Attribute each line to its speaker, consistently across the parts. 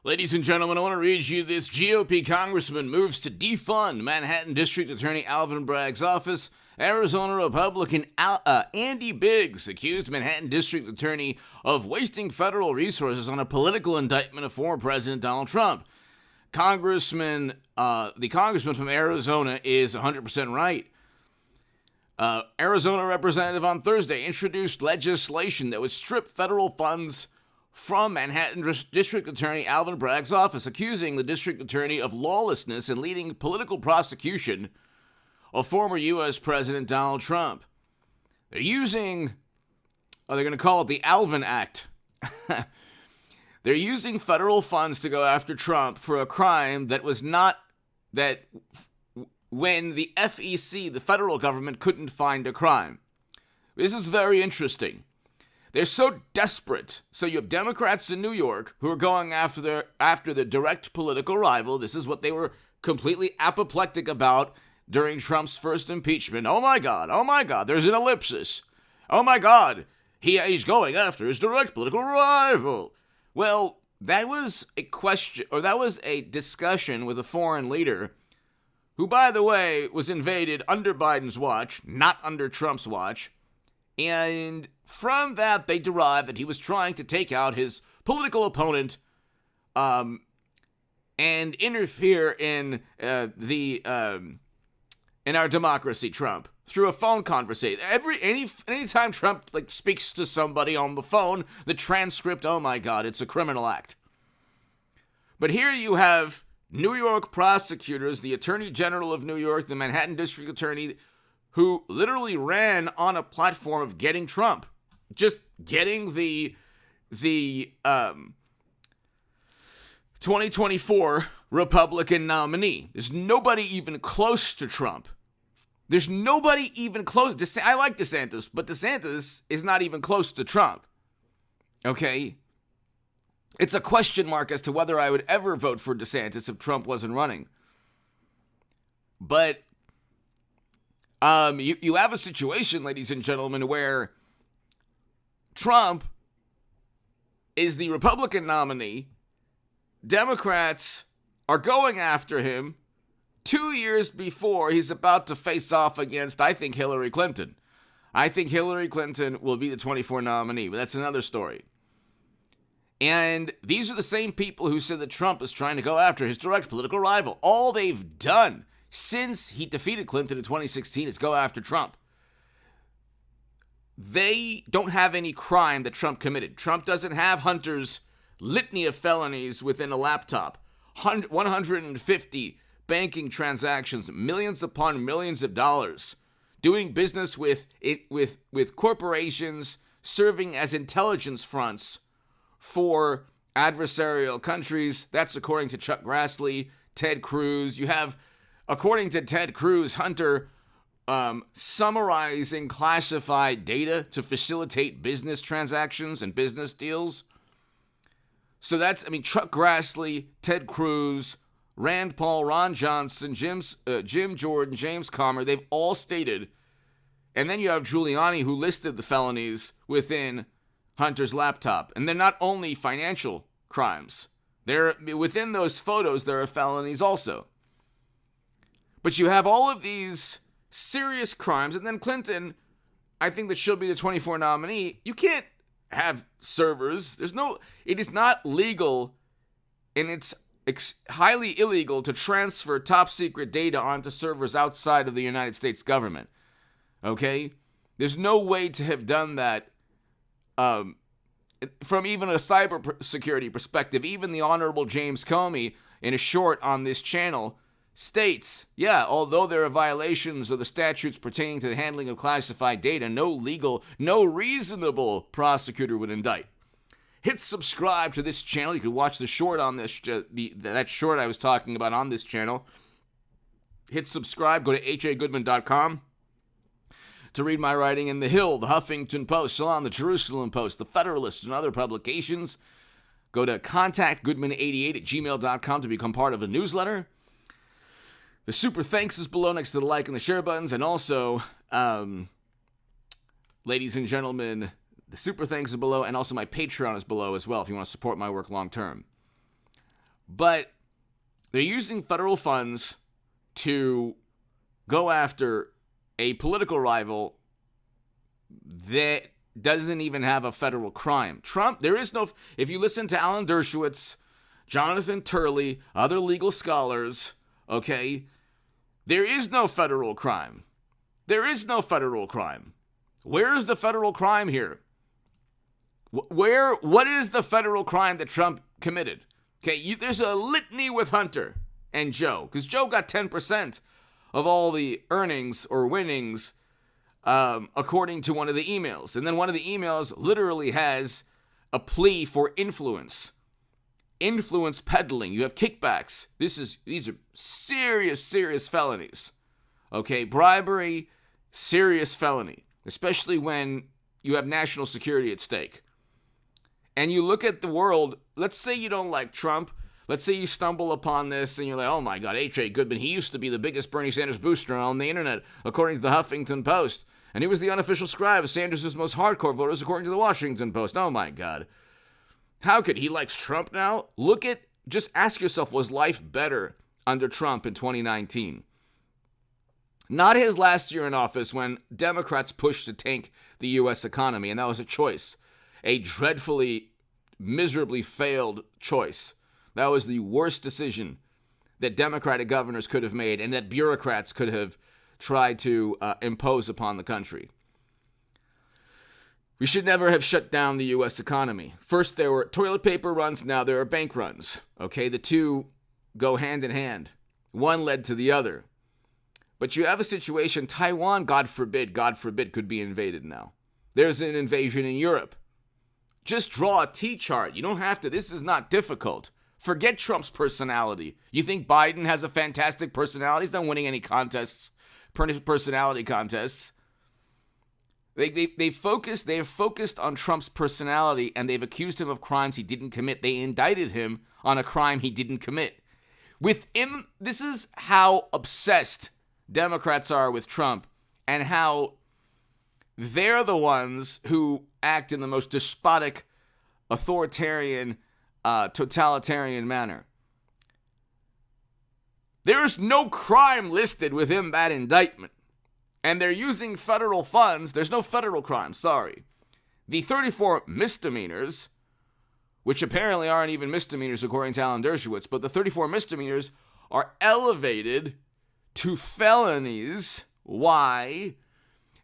Speaker 1: Ladies and gentlemen, I want to read you this. GOP congressman moves to defund Manhattan District Attorney Alvin Bragg's office. Arizona Republican Andy Biggs accused Manhattan District Attorney of wasting federal resources on a political indictment of former President Donald Trump. The congressman from Arizona is 100% right. Arizona representative on Thursday introduced legislation that would strip federal funds from Manhattan District Attorney Alvin Bragg's office, accusing the district attorney of lawlessness and leading political prosecution of former U.S. President Donald Trump. They're going to call it the Alvin Act. They're using federal funds to go after Trump for a crime that was not, when the FEC, the federal government, couldn't find a crime. This is very interesting. They're so desperate. So you have Democrats in New York who are going after the direct political rival. This is what they were completely apoplectic about during Trump's first impeachment. Oh my God, there's an ellipsis. Oh my God, he's going after his direct political rival. Well, that was a discussion with a foreign leader who, by the way, was invaded under Biden's watch, not under Trump's watch. And from that, they derived that he was trying to take out his political opponent and interfere in in our democracy, Trump, through a phone conversation. Anytime Trump speaks to somebody on the phone, the transcript, oh my God, it's a criminal act. But here you have New York prosecutors, the Attorney General of New York, the Manhattan District Attorney, who literally ran on a platform of getting Trump, just getting the 2024 Republican nominee. There's nobody even close to Trump. There's nobody even close. I like DeSantis, but DeSantis is not even close to Trump. Okay? It's a question mark as to whether I would ever vote for DeSantis if Trump wasn't running. But you have a situation, ladies and gentlemen, where Trump is the Republican nominee. Democrats are going after him 2 years before he's about to face off against, I think, Hillary Clinton. I think Hillary Clinton will be the 24 nominee, but that's another story. And these are the same people who said that Trump is trying to go after his direct political rival. All they've done since he defeated Clinton in 2016 is go after Trump. They don't have any crime that Trump committed. Trump doesn't have Hunter's litany of felonies within a laptop. 150 banking transactions, millions upon millions of dollars, doing business with corporations, serving as intelligence fronts for adversarial countries. That's according to Chuck Grassley, Ted Cruz. You have, according to Ted Cruz, Hunter summarizing classified data to facilitate business transactions and business deals. So that's, Chuck Grassley, Ted Cruz, Rand Paul, Ron Johnson, Jim Jordan, James Comer, they've all stated. And then you have Giuliani, who listed the felonies within Hunter's laptop. And they're not only financial crimes. Within those photos, there are felonies also. But you have all of these serious crimes. And then Clinton, I think that she'll be the 24 nominee. You can't have servers. It is not legal, and it's highly illegal to transfer top secret data onto servers outside of the United States government. Okay? There's no way to have done that from even a cyber security perspective. Even the Honorable James Comey, in a short on this channel, states, although there are violations of the statutes pertaining to the handling of classified data, no reasonable prosecutor would indict. Hit subscribe to this channel. You can watch the short on this, that short I was talking about on this channel. Hit subscribe. Go to hagoodman.com to read my writing in The Hill, The Huffington Post, Salon, The Jerusalem Post, The Federalist, and other publications. Go to contactgoodman88@gmail.com to become part of a newsletter. The super thanks is below next to the like and the share buttons. And also, ladies and gentlemen, the super thanks is below, and also my Patreon is below as well if you want to support my work long term. But they're using federal funds to go after a political rival that doesn't even have a federal crime. Trump, there is no, if you listen to Alan Dershowitz, Jonathan Turley, other legal scholars, okay, there is no federal crime. There is no federal crime. Where is the federal crime here? What is the federal crime that Trump committed? Okay, there's a litany with Hunter and Joe, because Joe got 10% of all the earnings or winnings, according to one of the emails. And then one of the emails literally has a plea for influence peddling. You have kickbacks. These are serious felonies. Okay, bribery, serious felony, especially when you have national security at stake. And you look at the world, let's say you don't like Trump. Let's say you stumble upon this and you're like, oh my God, H.A. Goodman, he used to be the biggest Bernie Sanders booster on the internet, according to the Huffington Post. And he was the unofficial scribe of Sanders' most hardcore voters, according to the Washington Post. Oh my God. How could he likes Trump now? Just ask yourself, was life better under Trump in 2019? Not his last year in office when Democrats pushed to tank the U.S. economy, and that was a choice. A dreadfully, miserably failed choice. That was the worst decision that Democratic governors could have made and that bureaucrats could have tried to impose upon the country. We should never have shut down the U.S. economy. First, there were toilet paper runs. Now there are bank runs. Okay, the two go hand in hand. One led to the other. But you have a situation, Taiwan, God forbid, could be invaded now. There's an invasion in Europe. Just draw a T-chart. You don't have to. This is not difficult. Forget Trump's personality. You think Biden has a fantastic personality? He's not winning any contests, personality contests. They have focused on Trump's personality, and they've accused him of crimes he didn't commit. They indicted him on a crime he didn't commit. This is how obsessed Democrats are with Trump, and how they're the ones who act in the most despotic, authoritarian, totalitarian manner. There's no crime listed within that indictment. And they're using federal funds. There's no federal crime, sorry. The 34 misdemeanors, which apparently aren't even misdemeanors according to Alan Dershowitz, but the 34 misdemeanors are elevated to felonies. Why?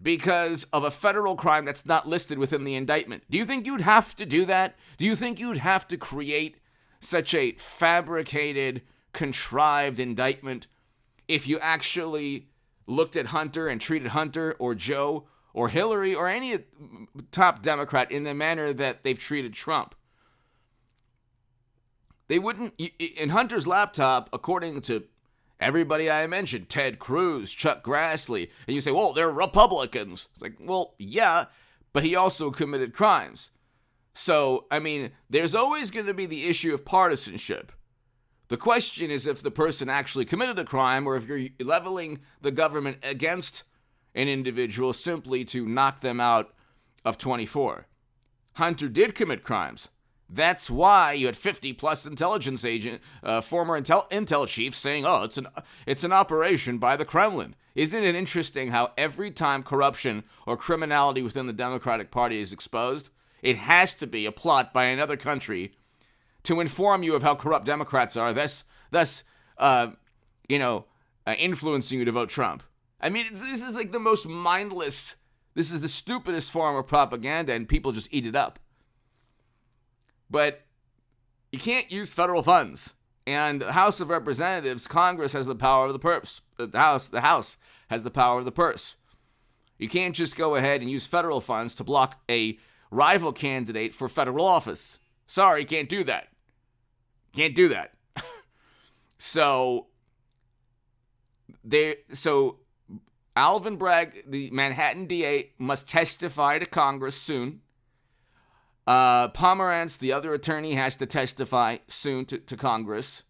Speaker 1: Because of a federal crime that's not listed within the indictment. Do you think you'd have to do that? Do you think you'd have to create such a fabricated, contrived indictment if you actually looked at Hunter and treated Hunter or Joe or Hillary or any top Democrat in the manner that they've treated Trump? They wouldn't. In Hunter's laptop, according to everybody I mentioned, Ted Cruz, Chuck Grassley, and you say, well, they're Republicans. It's like, well, yeah, but he also committed crimes. So, I mean, there's always going to be the issue of partisanship. The question is if the person actually committed a crime or if you're leveling the government against an individual simply to knock them out of 24. Hunter did commit crimes. That's why you had 50-plus intelligence former intel chiefs saying, oh, it's an operation by the Kremlin. Isn't it interesting how every time corruption or criminality within the Democratic Party is exposed, it has to be a plot by another country to inform you of how corrupt Democrats are, thus influencing you to vote Trump. I mean, this is like the most mindless, this is the stupidest form of propaganda, and people just eat it up. But you can't use federal funds. And the House of Representatives, Congress has the power of the purse. The House has the power of the purse. You can't just go ahead and use federal funds to block a rival candidate for federal office. Sorry, can't do that. Can't do that. So Alvin Bragg, the Manhattan DA, must testify to Congress soon. Pomerantz, the other attorney, has to testify soon to Congress.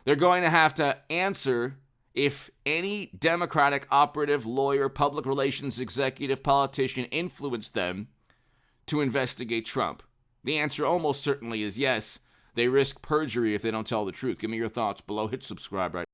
Speaker 1: They're going to have to answer if any Democratic operative, lawyer, public relations executive, politician influenced them to investigate Trump. The answer almost certainly is yes. they risk perjury if they don't tell the truth. Give me your thoughts below. Hit subscribe right